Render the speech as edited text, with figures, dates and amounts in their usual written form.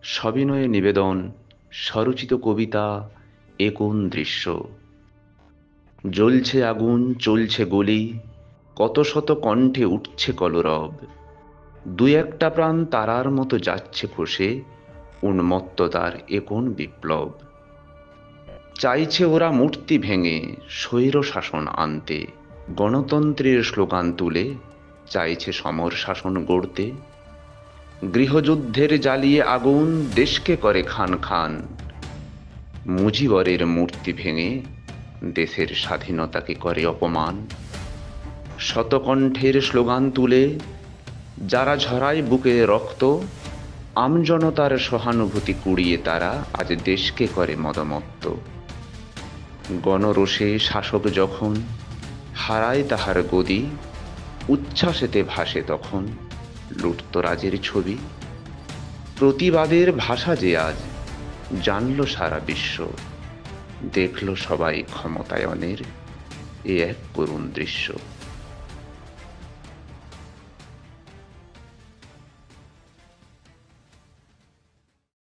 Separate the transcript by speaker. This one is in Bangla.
Speaker 1: সবিনয়ে নিবেদন, স্বরচিত কবিতা, এ কোন দৃশ্য! জ্বলছে আগুন, চলছে গুলি, কত শত কণ্ঠে উঠছে কলরব। দুই একটা প্রাণ তারার মতো যাচ্ছে খসে, উন্মত্ততার এ কোন বিপ্লব! চাইছে ওরা মূর্তি ভেঙে স্বৈর শাসন আনতে, গণতন্ত্রের স্লোগান তুলে চাইছে সমর শাসন গড়তে। গৃহযুদ্ধের জ্বালিয়ে আগুন দেশকে করে খান খান, মুজিবরের মূর্তি ভেঙে দেশের স্বাধীনতাকে করে অপমান। শতকণ্ঠের স্লোগান তুলে যারা ঝরায় বুকে রক্ত, আমজনতার সহানুভূতি কুড়িয়ে তারা আজ দেশকে করে মদমত্ত। গণরোষে শাসক যখন হারায় তাহার গদি, উচ্ছ্বাসেতে ভাসে তখন লুঠতরাজের ছবি। প্রতিবাদের ভাষা যে আজ জানল সারা বিশ্ব, দেখল সবাই ক্ষমতায়নের এ এক করুণ দৃশ্য।